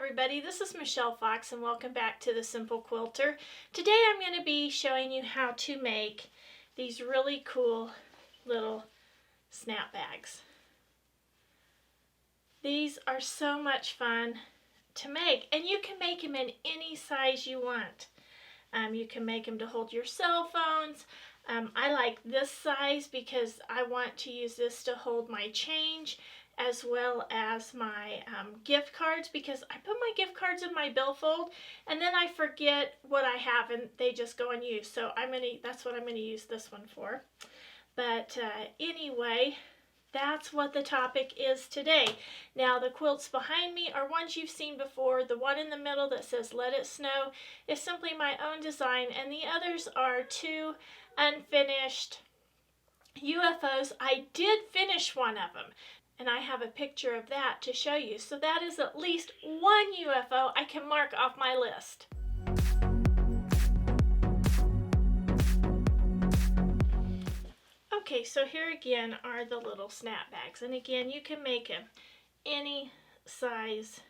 everybody, this is Michelle Fox and welcome back to The Simple Quilter. Today I'm going to be showing you how to make these really cool little snap bags. These are so much fun to make, and you can make them in any size you want. You can make them to hold your cell phones. I like this size because I want to use this to hold my change as well as my gift cards, because I put my gift cards in my billfold and then I forget what I have and they just go unused. So that's what I'm going to use this one for. But anyway, that's what the topic is today. Now the quilts behind me are ones you've seen before. The one in the middle that says "Let It Snow" is simply my own design, and the others are two unfinished UFOs. I did finish one of them, and I have a picture of that to show you. So that is at least one UFO I can mark off my list. Okay, so here again are the little snap bags. And again, you can make them any size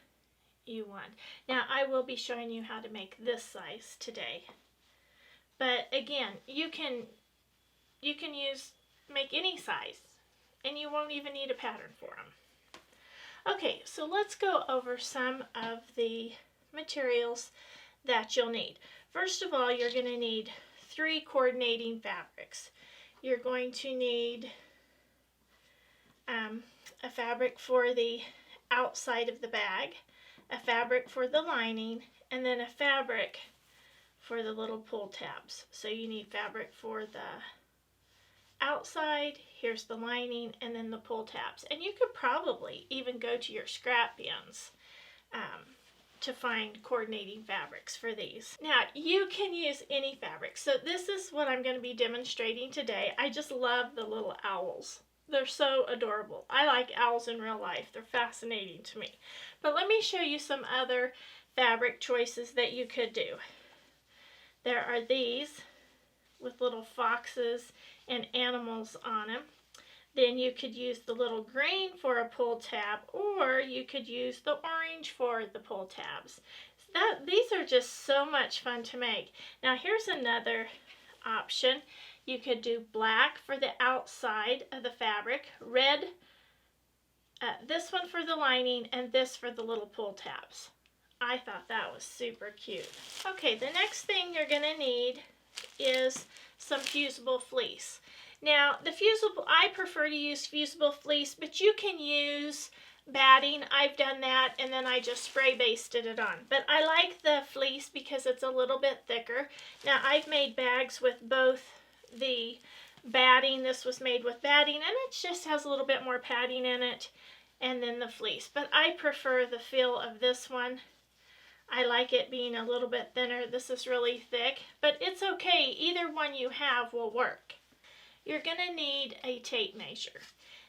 you want. Now, I will be showing you how to make this size today. But again, you can make any size, and you won't even need a pattern for them. Okay, so let's go over some of the materials that you'll need. First of all, you're going to need 3 coordinating fabrics. You're going to need a fabric for the outside of the bag, a fabric for the lining, and then a fabric for the little pull tabs. So you need fabric for the outside, here's the lining, and then the pull tabs. And you could probably even go to your scrap bins to find coordinating fabrics for these. Now, you can use any fabric. So this is what I'm going to be demonstrating today. I just love the little owls. They're so adorable. I like owls in real life. They're fascinating to me. But let me show you some other fabric choices that you could do. There are these with little foxes and animals on them. Then you could use the little green for a pull tab, or you could use the orange for the pull tabs. These are just so much fun to make. Now here's another option. You could do black for the outside of the fabric, red, this one for the lining, and this for the little pull tabs. I thought that was super cute. Okay, the next thing you're going to need is some fusible fleece. Now, I prefer to use fusible fleece, but you can use batting. I've done that, and then I just spray basted it on. But I like the fleece because it's a little bit thicker. Now, I've made bags with both the batting. This was made with batting, and it just has a little bit more padding in it, and then the fleece. But I prefer the feel of this one. I like it being a little bit thinner. This is really thick, but it's okay. Either one you have will work. You're going to need a tape measure.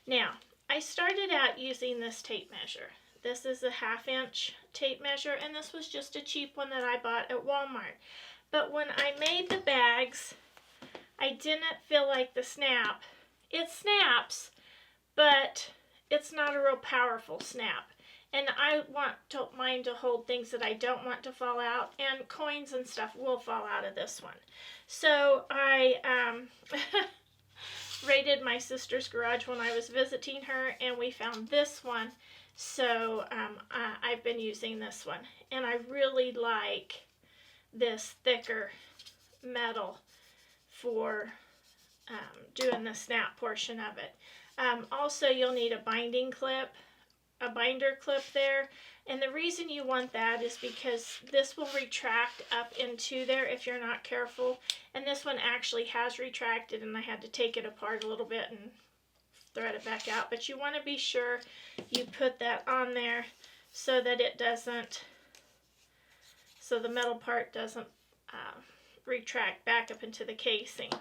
Now, I started out using this tape measure. This is a 1/2 inch tape measure, and this was just a cheap one that I bought at Walmart. But when I made the bags, I didn't feel like the snap. It snaps, but it's not a real powerful snap. And I want mine to hold things that I don't want to fall out, and coins and stuff will fall out of this one. So I raided my sister's garage when I was visiting her, and we found this one. So I've been using this one, and I really like this thicker metal for doing the snap portion of it. Also, you'll need a binding clip, a binder clip there, and the reason you want that is because this will retract up into there if you're not careful, and this one actually has retracted, and I had to take it apart a little bit and thread it back out. But you want to be sure you put that on there so that it doesn't, so the metal part doesn't retract back up into the casing.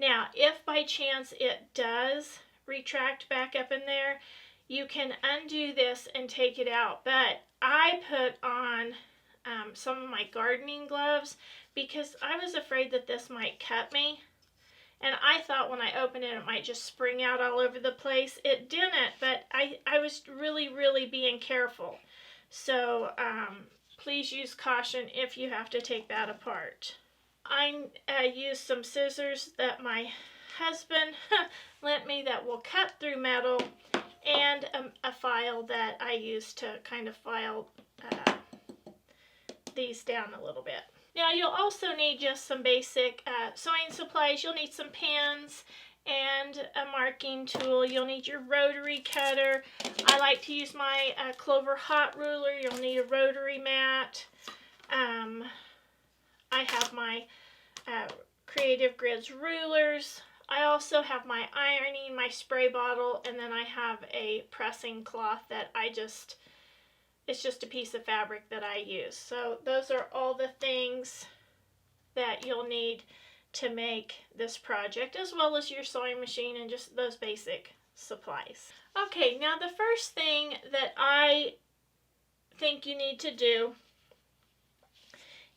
Now, if by chance it does retract back up in there, you can undo this and take it out, but I put on some of my gardening gloves because I was afraid that this might cut me, and I thought when I opened it, it might just spring out all over the place. It didn't, but I was really being careful. So please use caution if you have to take that apart. I used some scissors that my husband lent me that will cut through metal, and a file that I use to kind of file these down a little bit. Now you'll also need just some basic sewing supplies. You'll need some pins and a marking tool. You'll need your rotary cutter. I like to use my Clover Hot Ruler. You'll need a rotary mat. I have my Creative Grids rulers. I also have my ironing, my spray bottle, and then I have a pressing cloth that it's just a piece of fabric that I use. So those are all the things that you'll need to make this project, as well as your sewing machine and just those basic supplies. Okay, now the first thing that I think you need to do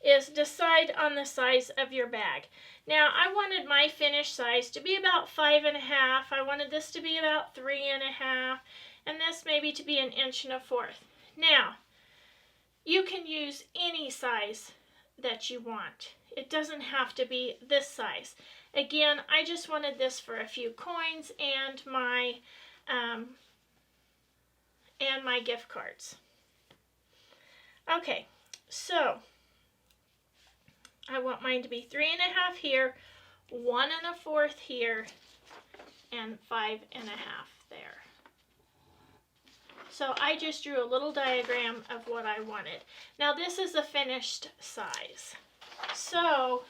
is decide on the size of your bag. Now I wanted my finished size to be about 5.5. I wanted this to be about 3.5, and this maybe to be 1 1/4 inches. Now, you can use any size that you want. It doesn't have to be this size. Again, I just wanted this for a few coins and my gift cards. Okay, so I want mine to be 3.5 here, 1 1/4 here, and 5.5 there. So I just drew a little diagram of what I wanted. Now this is a finished size. So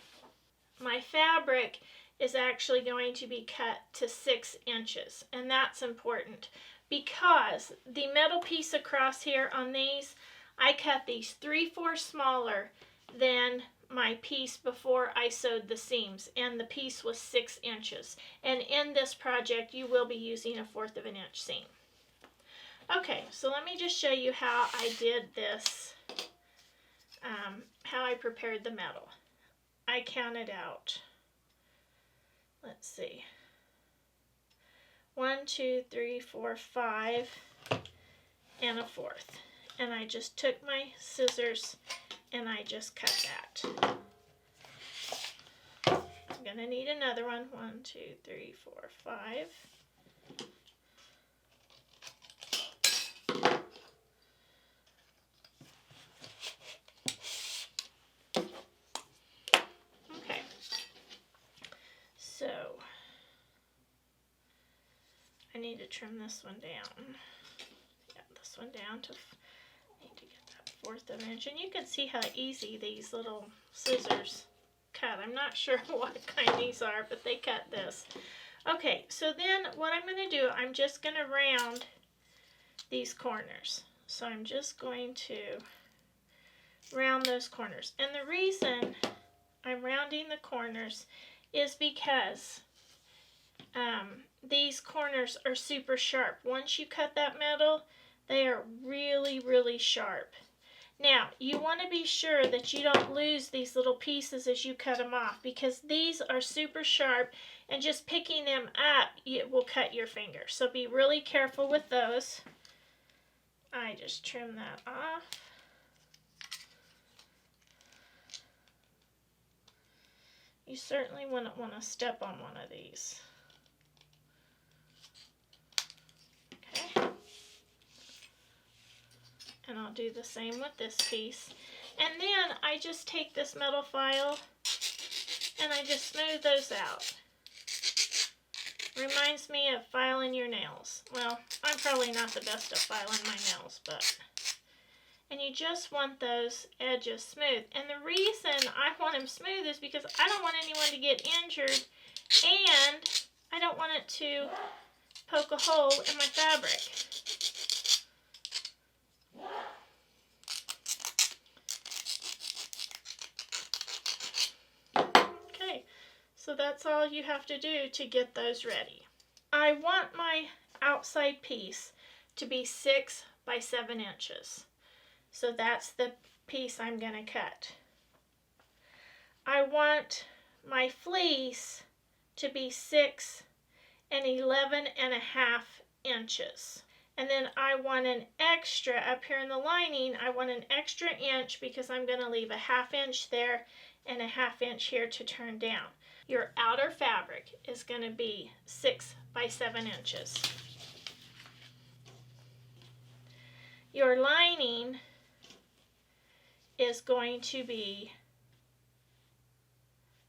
my fabric is actually going to be cut to 6 inches, and that's important because the metal piece across here on these, I cut these 3/4 smaller than my piece before I sewed the seams, and the piece was 6 inches. And in this project, you will be using a 1/4 inch seam. Okay, so let me just show you how I did this, how I prepared the metal. I counted out, let's see, 1, 2, 3, 4, 5 1/4. And I just took my scissors and I just cut that. I'm gonna need another one. 1, 2, 3, 4, 5. Okay. So I need to trim this one down. Yeah, this one down to, need to get that 1/4 inch. And you can see how easy these little scissors cut. I'm not sure what kind these are, but they cut this. Okay, so then what I'm going to do, I'm just going to round these corners. So I'm just going to round those corners. And the reason I'm rounding the corners is because these corners are super sharp. Once you cut that metal, they are really, really sharp. Now, you want to be sure that you don't lose these little pieces as you cut them off, because these are super sharp, and just picking them up, it will cut your finger. So be really careful with those. I just trim that off. You certainly wouldn't want to step on one of these. Okay. And I'll do the same with this piece. And then I just take this metal file and I just smooth those out. Reminds me of filing your nails. Well, I'm probably not the best at filing my nails, but... And you just want those edges smooth. And the reason I want them smooth is because I don't want anyone to get injured, and I don't want it to poke a hole in my fabric. Okay, so that's all you have to do to get those ready. I want my outside piece to be 6 by 7 inches. So that's the piece I'm going to cut. I want my fleece to be 6 and 11.5 inches. And then I want an extra, up here in the lining, I want an extra inch because I'm going to leave a 1/2 inch there and a 1/2 inch here to turn down. Your outer fabric is going to be 6 by 7 inches. Your lining is going to be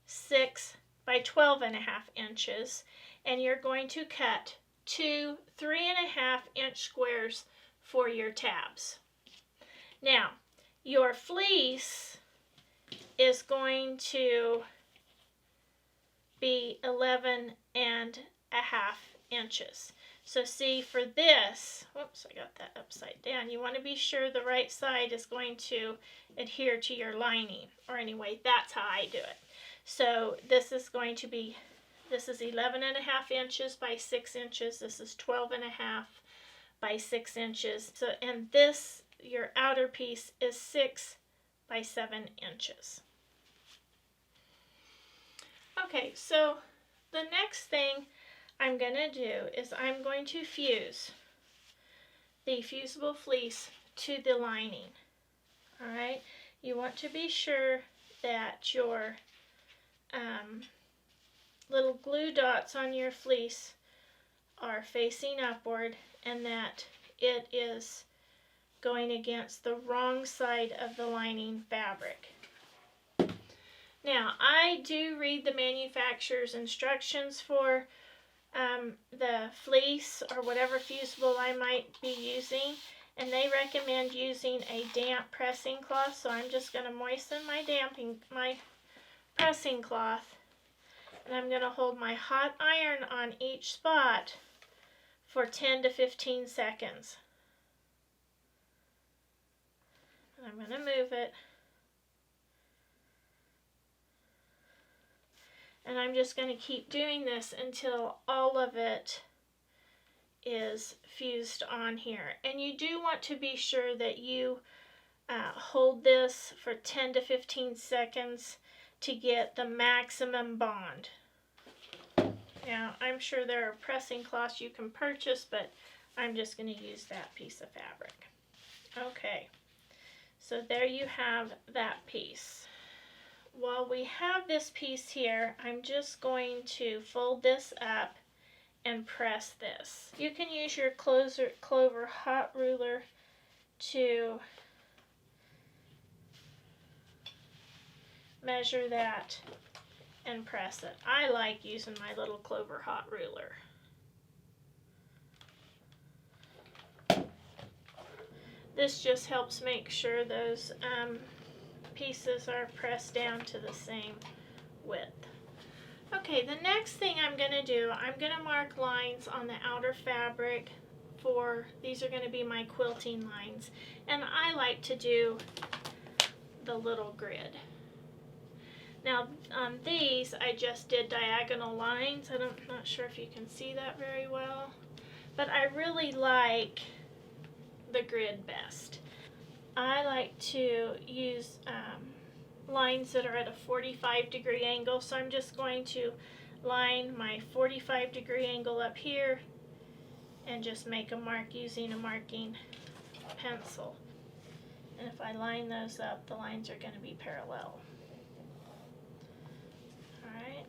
6 by 12.5 inches, and you're going to cut 2 3.5 inch squares for your tabs. Now, your fleece is going to be 11.5 inches. So see, for this, whoops, I got that upside down. You want to be sure the right side is going to adhere to your lining, or anyway, that's how I do it. So this is going to be, this is 11.5 inches by 6 inches. This is 12.5 by 6 inches. So, and this, your outer piece, is 6 by 7 inches. Okay, so the next thing I'm going to do is I'm going to fuse the fusible fleece to the lining. All right, you want to be sure that your little glue dots on your fleece are facing upward and that it is going against the wrong side of the lining fabric. Now, I do read the manufacturer's instructions for the fleece or whatever fusible I might be using, and they recommend using a damp pressing cloth. So I'm just going to moisten my pressing cloth, and I'm going to hold my hot iron on each spot for 10 to 15 seconds. And I'm going to move it. And I'm just going to keep doing this until all of it is fused on here. And you do want to be sure that you hold this for 10 to 15 seconds to get the maximum bond. Now, I'm sure there are pressing cloths you can purchase, but I'm just going to use that piece of fabric. Okay, so there you have that piece. While we have this piece here, I'm just going to fold this up and press this. You can use your Clover Hot Ruler to measure that and press it. I like using my little Clover Hot Ruler. This just helps make sure those pieces are pressed down to the same width. Okay, the next thing I'm going to do, I'm going to mark lines on the outer fabric for, these are going to be my quilting lines, and I like to do the little grid. Now on these I just did diagonal lines. I'm not sure if you can see that very well, but I really like the grid best. I like to use lines that are at a 45-degree angle, so I'm just going to line my 45-degree angle up here and just make a mark using a marking pencil. And if I line those up, the lines are going to be parallel. Alright,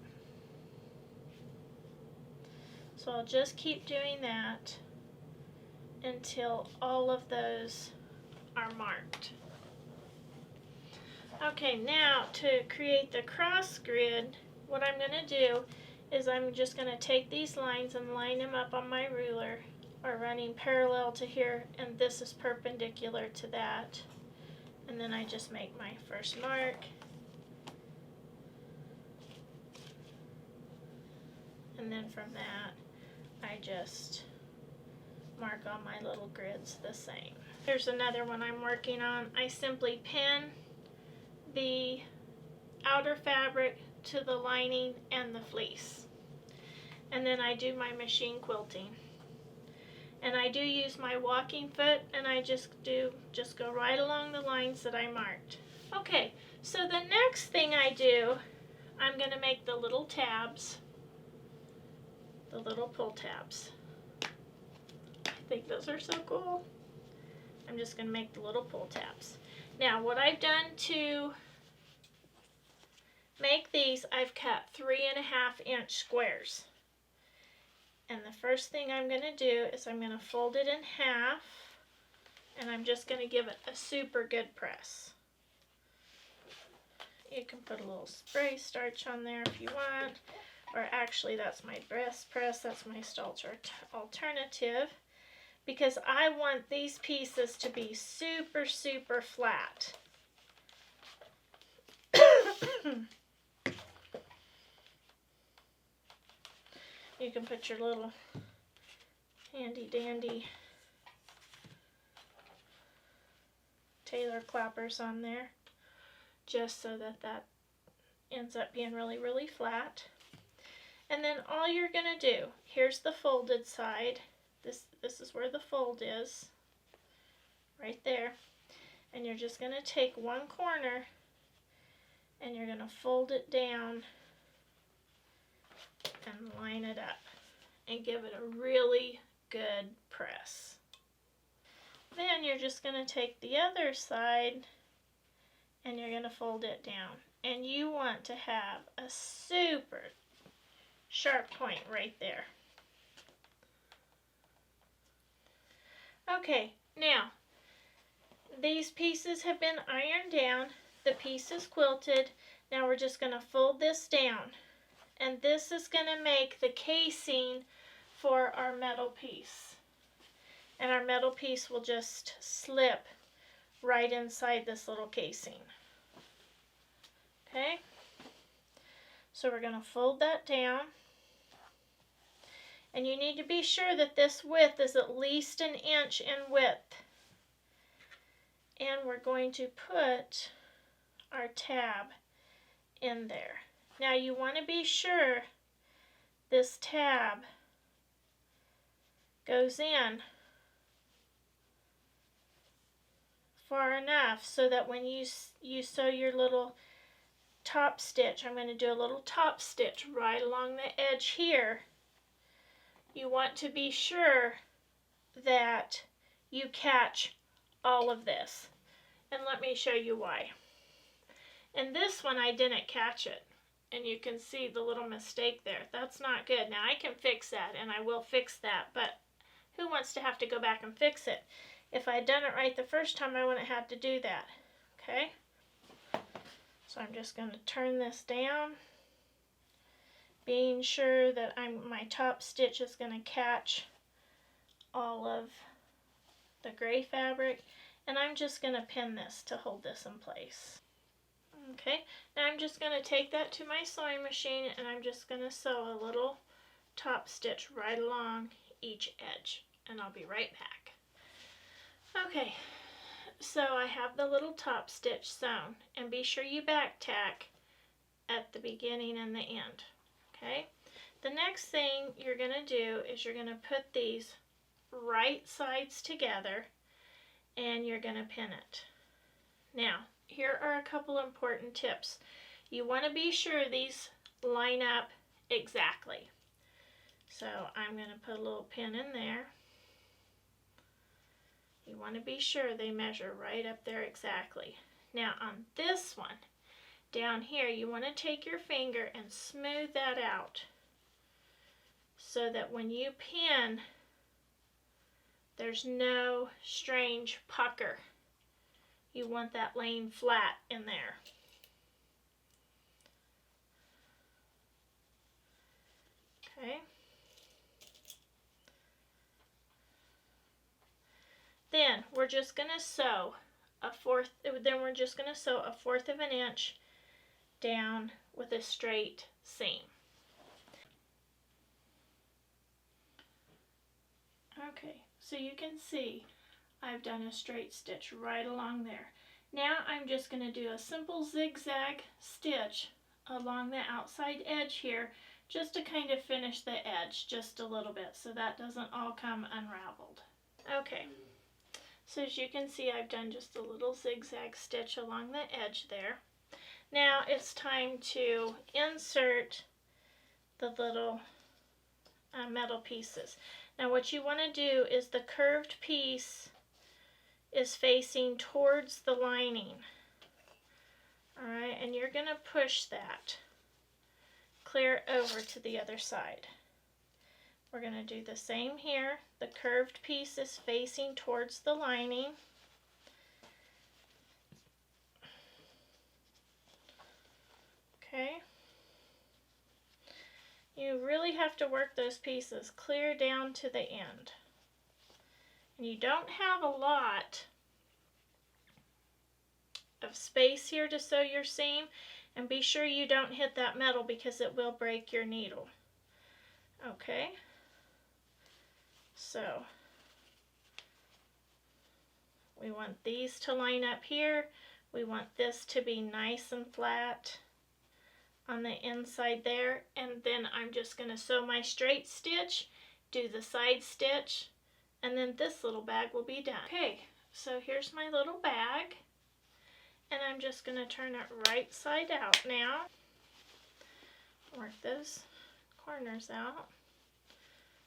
so I'll just keep doing that until all of those are marked. Okay, now to create the cross grid, what I'm going to do is I'm just going to take these lines and line them up on my ruler, or running parallel to here, and this is perpendicular to that. And then I just make my first mark. And then from that, I just mark all my little grids the same. Here's another one I'm working on. I simply pin the outer fabric to the lining and the fleece. And then I do my machine quilting. And I do use my walking foot, and I just go right along the lines that I marked. Okay, so the next thing I do, I'm going to make the little tabs, the little pull tabs. I think those are so cool. I'm just going to make the little pull tabs. Now what I've done to make these, I've cut 3.5-inch squares. And the first thing I'm going to do is I'm going to fold it in half, and I'm just going to give it a super good press. You can put a little spray starch on there if you want, or actually that's my breast press, that's my starch alternative, because I want these pieces to be super, super flat. You can put your little handy dandy tailor clappers on there, just so that that ends up being really, really flat. And then all you're going to do, here's the folded side. This is where the fold is, right there. And you're just going to take one corner and you're going to fold it down and line it up and give it a really good press. Then you're just going to take the other side and you're going to fold it down. And you want to have a super sharp point right there. Okay, now these pieces have been ironed down. The piece is quilted. Now we're just going to fold this down. And this is going to make the casing for our metal piece. And our metal piece will just slip right inside this little casing. Okay? So we're going to fold that down. And you need to be sure that this width is at least 1 inch in width. And we're going to put our tab in there. Now you want to be sure this tab goes in far enough so that when you sew your little top stitch, I'm going to do a little top stitch right along the edge here. You want to be sure that you catch all of this. And let me show you why. In this one I didn't catch it. And you can see the little mistake there. That's not good. Now I can fix that, and I will fix that, but who wants to have to go back and fix it? If I had done it right the first time, I wouldn't have to do that. Okay? So I'm just going to turn this down, being sure that my top stitch is going to catch all of the gray fabric, and I'm just going to pin this to hold this in place. Okay, now I'm just going to take that to my sewing machine and I'm just going to sew a little top stitch right along each edge, and I'll be right back. Okay, so I have the little top stitch sewn, and be sure you back tack at the beginning and the end. Okay, the next thing you're going to do is you're going to put these right sides together and you're going to pin it. Now, here are a couple important tips. You want to be sure these line up exactly. So I'm going to put a little pin in there. You want to be sure they measure right up there exactly. Now on this one, down here, you want to take your finger and smooth that out so that when you pin, there's no strange pucker. You want that laying flat in there. Okay. Then we're just going to sew a 1/4, then we're just going to sew a 1/4 of an inch down with a straight seam. Okay, so you can see I've done a straight stitch right along there. Now I'm just going to do a simple zigzag stitch along the outside edge here, just to kind of finish the edge just a little bit so that doesn't all come unraveled. Okay, so as you can see, I've done just a little zigzag stitch along the edge there. Now it's time to insert the little metal pieces. Now what you want to do is the curved piece is facing towards the lining. Alright, and you're going to push that clear over to the other side. We're going to do the same here. The curved piece is facing towards the lining. Okay. You really have to work those pieces clear down to the end. And you don't have a lot of space here to sew your seam, and be sure you don't hit that metal because it will break your needle. Okay, so we want these to line up here. We want this to be nice and flat on the inside there, and then I'm just going to sew my straight stitch, do the side stitch, and then this little bag will be done. Okay, so here's my little bag, and I'm just going to turn it right side out now. Work those corners out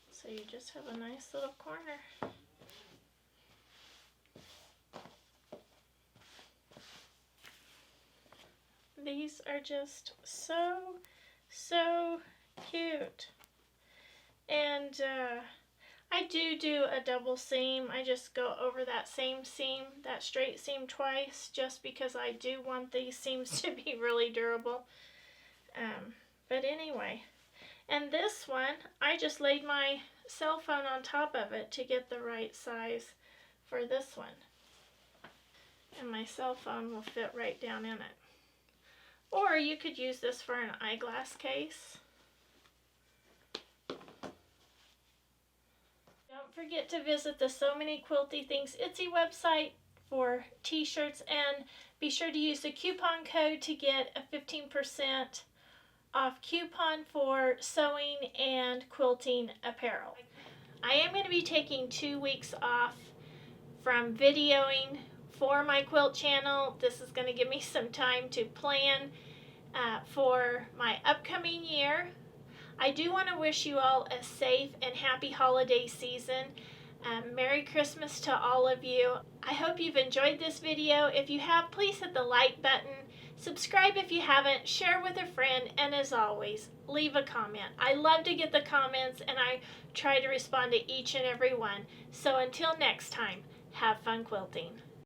so you just have a nice little corner. These are just so cute. And I do a double seam. I just go over that same seam, that straight seam, twice, just because I do want these seams to be really durable. But anyway, and this one, I just laid my cell phone on top of it to get the right size for this one. And my cell phone will fit right down in it. Or you could use this for an eyeglass case. Don't forget to visit the So Many Quilty Things Etsy website for t-shirts, and be sure to use the coupon code to get a 15% off coupon for sewing and quilting apparel. I am going to be taking 2 weeks off from videoing for my quilt channel. This is going to give me some time to plan for my upcoming year. I do want to wish you all a safe and happy holiday season. Merry Christmas to all of you. I hope you've enjoyed this video. If you have, please hit the like button. Subscribe if you haven't, share with a friend, and as always, leave a comment. I love to get the comments, and I try to respond to each and every one. So until next time, have fun quilting.